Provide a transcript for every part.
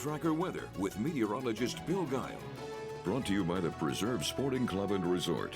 Tracker weather with meteorologist Bill Guile. Brought to you by the Preserve Sporting Club and Resort.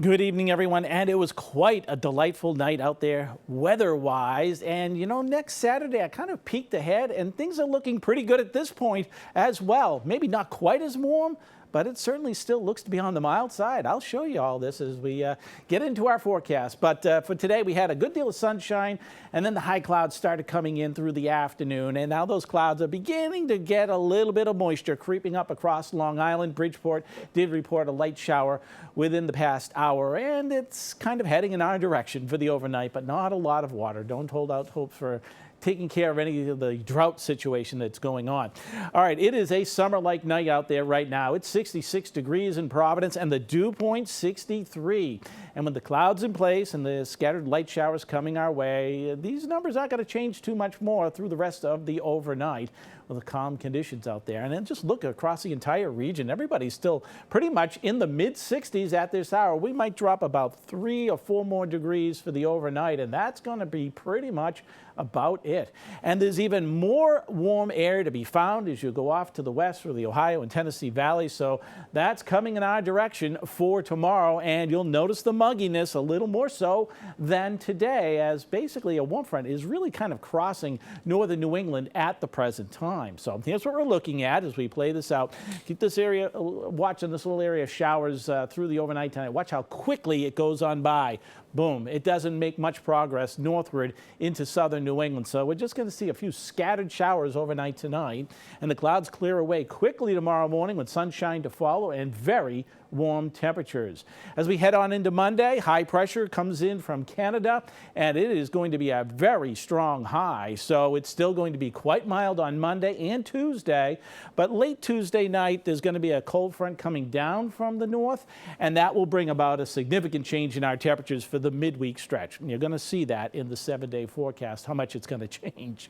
Good evening, everyone, and it was quite a delightful night out there weather-wise. And you know, next Saturday I kind of peeked ahead and things are looking pretty good at this point as well. Maybe not quite as warm, but it certainly still looks to be on the mild side. I'll show you all this as we get into our forecast. But for today, we had a good deal of sunshine, and then the high clouds started coming in through the afternoon. And now those clouds are beginning to get a little bit of moisture creeping up across Long Island. Bridgeport did report a light shower within the past hour, and it's kind of heading in our direction for the overnight, but not a lot of water. Don't hold out hope for taking care of any of the drought situation that's going on. All right, it is a summer-like night out there right now. It's 66 degrees in Providence and the dew point 63. And with the clouds in place and the scattered light showers coming our way, these numbers aren't going to change too much more through the rest of the overnight with the calm conditions out there. And then just look across the entire region. Everybody's still pretty much in the mid-60s at this hour. We might drop about 3 or 4 more degrees for the overnight, and that's going to be pretty much about it. And there's even more warm air to be found as you go off to the west through the Ohio and Tennessee Valley. So that's coming in our direction for tomorrow. And you'll notice the mugginess a little more so than today, as basically a warm front is really kind of crossing northern New England at the present time. So here's what we're looking at as we play this out. Keep this area, watching this little area of showers through the overnight tonight. Watch how quickly it goes on by. Boom. It doesn't make much progress northward into southern New England. So we're just going to see a few scattered showers overnight tonight, and the clouds clear away quickly tomorrow morning with sunshine to follow and very warm temperatures. As we head on into Monday, high pressure comes in from Canada, and it is going to be a very strong high. So it's still going to be quite mild on Monday and Tuesday, but late Tuesday night there's going to be a cold front coming down from the north, and that will bring about a significant change in our temperatures for the midweek stretch. And you're going to see that in the 7-day forecast, how much it's going to change.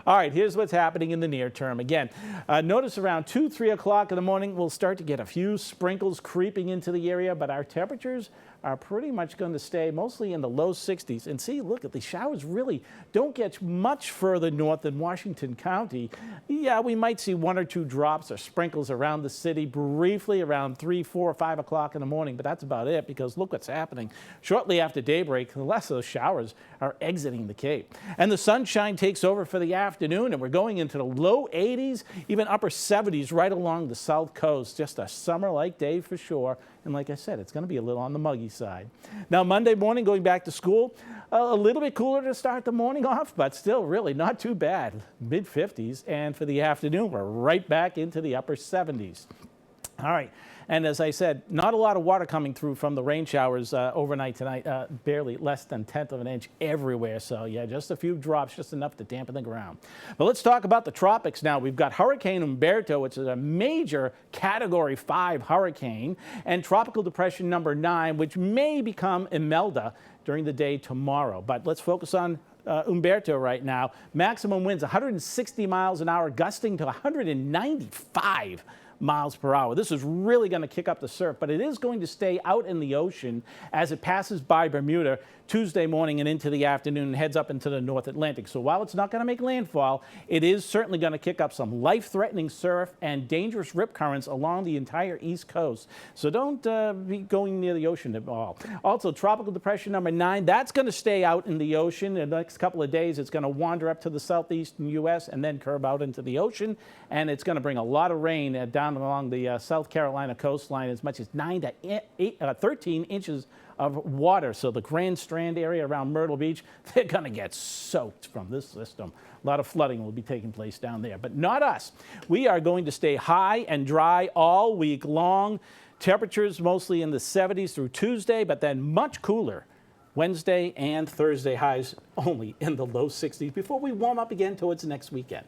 All right, here's what's happening in the near term. Again, notice around 2, 3 o'clock in the morning, we'll start to get a few sprinkles creeping into the area, but our temperatures are pretty much going to stay mostly in the low 60s. And see, look at the showers really don't get much further north than Washington County. Yeah, we might see 1 or 2 drops or sprinkles around the city briefly around 3, 4, or 5 o'clock in the morning, but that's about it, because look what's happening. Shortly after daybreak, the less of those showers are exiting the Cape. And the sunshine takes over for the afternoon, and we're going into the low 80s, even upper 70s right along the south coast. Just a summer-like day for sure. And like I said, it's going to be a little on the muggy side. Now, Monday morning, going back to school, a little bit cooler to start the morning off, but still really not too bad. Mid-50s. And for the afternoon, we're right back into the upper 70s. All right. And as I said, not a lot of water coming through from the rain showers overnight tonight, barely less than 1/10 of an inch everywhere. So yeah, just a few drops, just enough to dampen the ground. But let's talk about the tropics now. We've got Hurricane Humberto, which is a major Category 5 hurricane, and Tropical Depression number 9, which may become Imelda during the day tomorrow. But let's focus on Humberto right now. Maximum winds 160 miles an hour, gusting to 195 miles per hour. This is really going to kick up the surf, but it is going to stay out in the ocean as it passes by Bermuda Tuesday morning and into the afternoon and heads up into the North Atlantic. So while it's not going to make landfall, it is certainly going to kick up some life-threatening surf and dangerous rip currents along the entire East Coast. So don't be going near the ocean at all. Also, Tropical Depression number 9, that's going to stay out in the ocean. In the next couple of days, it's going to wander up to the southeastern U.S. and then curve out into the ocean, and it's going to bring a lot of rain down along the South Carolina coastline, as much as 9 to 13 inches of water. So the Grand Strand area around Myrtle Beach, they're going to get soaked from this system. A lot of flooding will be taking place down there, but not us. We are going to stay high and dry all week long. Temperatures mostly in the 70s through Tuesday, but then much cooler Wednesday and Thursday, highs only in the low 60s before we warm up again towards next weekend.